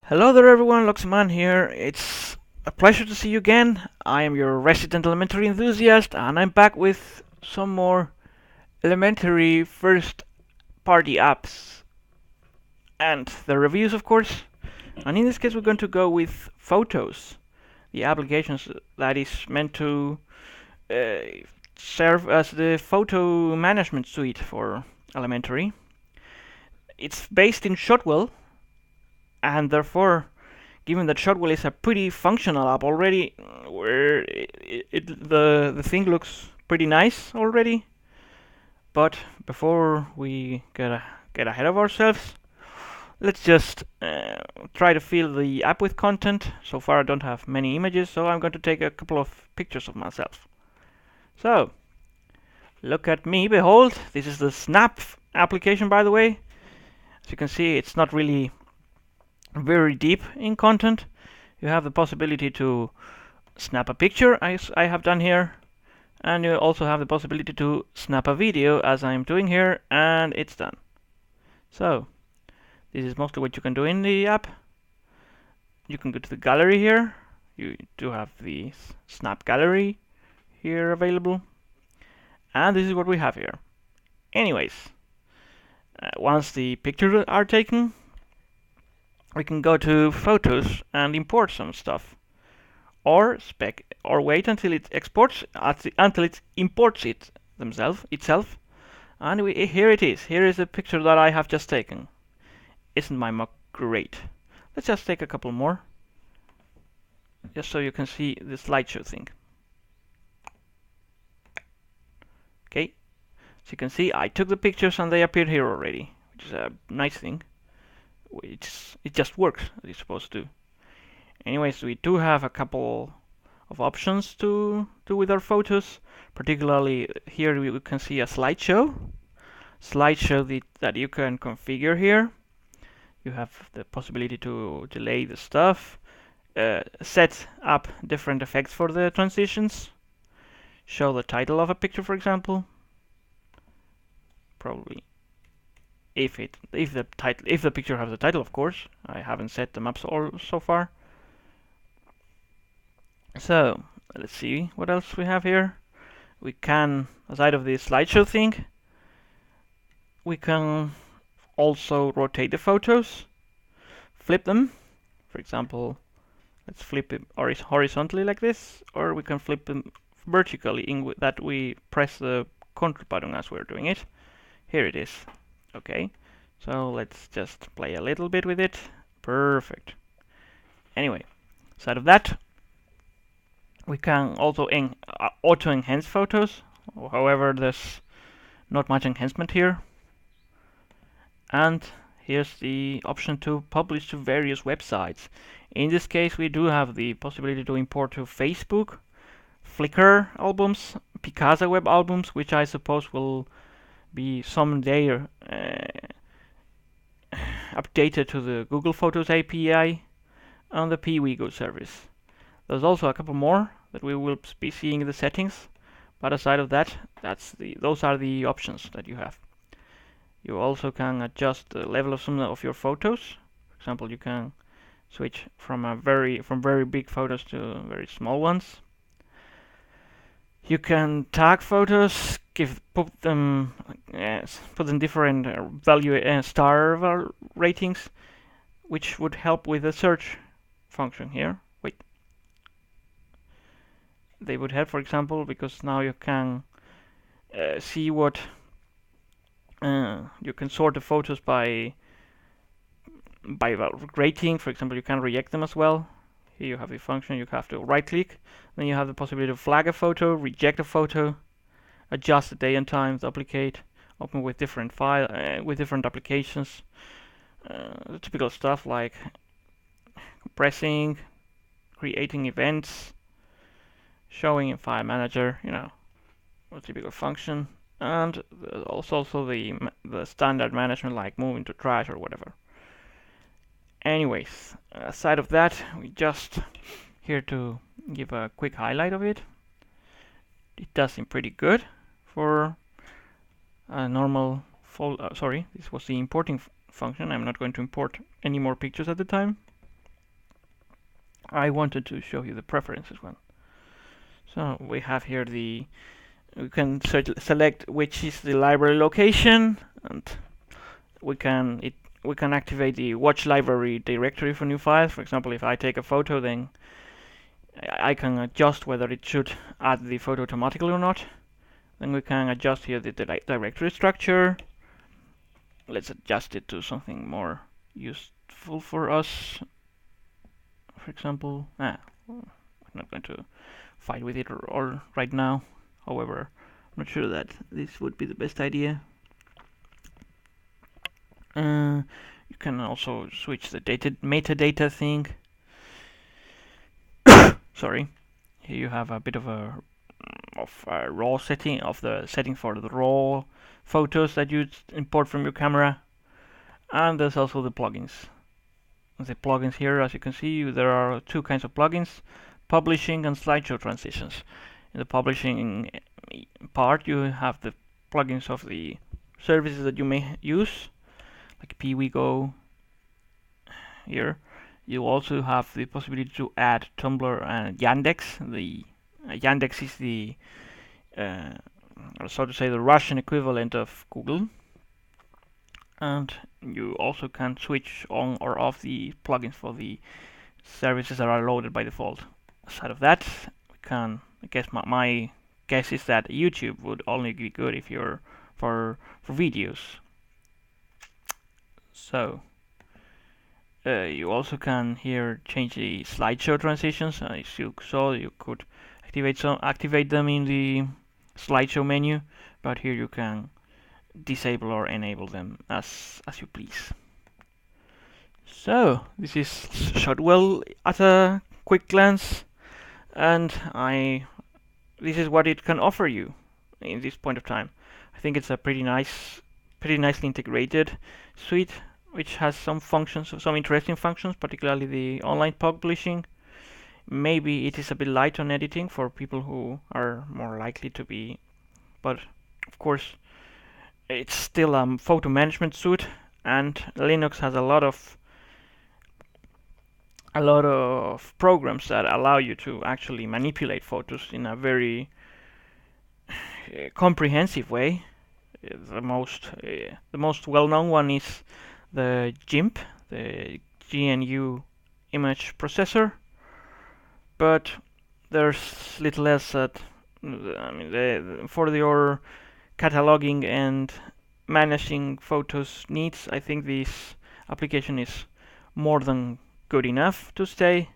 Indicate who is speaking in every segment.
Speaker 1: Hello there everyone, Luxman here. It's a pleasure to see you again. I am your resident elementary enthusiast and I'm back with some more elementary first party apps and the reviews of course. And in this case we're going to go with Photos, the applications that is meant to uh, serve as the photo management suite for elementary. It's based in Shotwell and therefore given that Shotwell is a pretty functional app already, where the thing looks pretty nice already. But before we get ahead of ourselves, let's just try to fill the app with content. So far I don't have many images, so I'm going to take a couple of pictures of myself. So, look at me, behold, this is the Snap application by the way. As you can see, it's not really very deep in content. You have the possibility to snap a picture, as I have done here, and you also have the possibility to snap a video, as I'm doing here, and it's done. So, this is mostly what you can do in the app. You can go to the gallery here. You do have the snap gallery here available, and this is what we have here. Anyways, once the pictures are taken, we can go to Photos and import some stuff, or wait until it exports until it imports itself. And here it is. Here is a picture that I have just taken. Isn't my mug great? Let's just take a couple more, just so you can see the slideshow thing. Okay, so you can see I took the pictures and they appeared here already, which is a nice thing. It just works as it's supposed to. Anyways, we do have a couple of options to do with our photos. Particularly here we can see a slideshow that you can configure here. You have the possibility to delay the stuff, set up different effects for the transitions, show the title of a picture, for example. Probably if the picture has a title, of course. I haven't set them up so far. So let's see what else we have here. We can, aside of the slideshow thing, we can also rotate the photos, flip them. For example, let's flip it horizontally like this, or we can flip them vertically in that we press the control button as we're doing it. Here it is. Okay, so let's just play a little bit with it. Perfect. Anyway, aside of that, we can also auto-enhance photos. However, there's not much enhancement here. And here's the option to publish to various websites. In this case, we do have the possibility to import to Facebook, Flickr albums, Picasa web albums, which I suppose will be someday updated to the Google Photos API on the Piwigo service. There's also a couple more that we will be seeing in the settings, but aside of that, those are the options that you have. You also can adjust the level of some of your photos. For example, you can switch from very big photos to very small ones. You can tag photos, put them different value star ratings, which would help with the search function here. Wait, they would help, for example, because now you can see what you can sort the photos by rating. For example, you can reject them as well. Here you have the function. You have to right click, then you have the possibility to flag a photo, reject a photo, adjust the day and time, duplicate, open with different with different applications. The typical stuff like compressing, creating events, showing in file manager, a typical function, and also the standard management like moving to trash or whatever. Anyways, aside of that, we just here to give a quick highlight of it. It does seem pretty good for a normal sorry, this was the importing function. I'm not going to import any more pictures at the time. I wanted to show you the preferences one. So we have here we can select which is the library location, and we can activate the watch library directory for new files. For example, if I take a photo, then I can adjust whether it should add the photo automatically or not. Then we can adjust here the directory structure. Let's adjust it to something more useful for us. For example, I'm not going to fight with it or right now. However, I'm not sure that this would be the best idea. You can also switch the metadata thing. Sorry, here you have a bit of a raw setting of the setting for the raw photos that you import from your camera, and there's also the plugins. The plugins here, as you can see, there are two kinds of plugins: publishing and slideshow transitions. In the publishing part, you have the plugins of the services that you may use, like PWeGo. Here, you also have the possibility to add Tumblr and Yandex. The Yandex is the so to say the Russian equivalent of Google, and you also can switch on or off the plugins for the services that are loaded by default. Aside of that, we can, I guess my guess is that YouTube would only be good if you're for videos. So you also can here change the slideshow transitions. As you saw, you could activate them in the slideshow menu, but here you can disable or enable them as you please. So this is Shotwell at a quick glance, and this is what it can offer you in this point of time. I think it's a pretty nicely integrated suite, which has some interesting functions, particularly the online publishing. Maybe it is a bit light on editing for people who are more likely to be, but of course it's still a photo management suite, and Linux has a lot of programs that allow you to actually manipulate photos in a very comprehensive way. The most well-known one is the GIMP, the GNU image processor, but there's little else that for your cataloging and managing photos needs. I think this application is more than good enough to stay.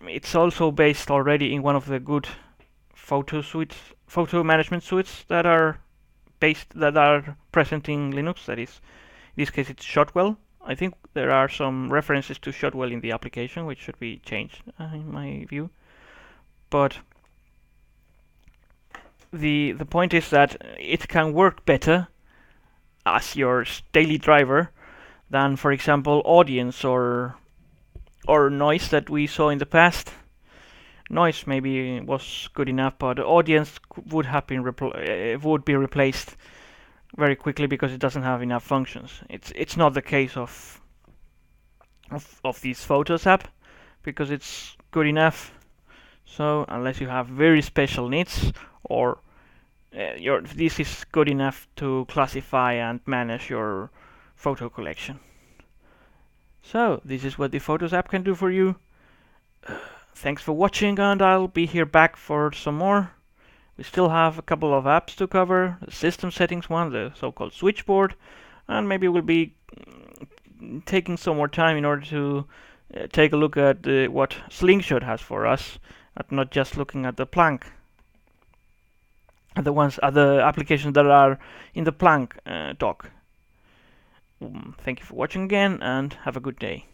Speaker 1: It's also based already in one of the good photo management suites that are present in Linux. That is, in this case, it's Shotwell. I think there are some references to Shotwell in the application, which should be changed in my view. But the point is that it can work better as your daily driver than, for example, Audience or Noise that we saw in the past. Noise maybe was good enough, but Audience would be replaced very quickly because it doesn't have enough functions. It's not the case of this Photos app, because it's good enough. So unless you have very special needs, or this is good enough to classify and manage your photo collection. So this is what the Photos app can do for you. Thanks for watching, and I'll be here back for some more. We still have a couple of apps to cover, the system settings one, the so-called switchboard, and maybe we'll be taking some more time in order to take a look at what Slingshot has for us, and not just looking at the Planck, the applications that are in the Planck dock. Thank you for watching again, and have a good day.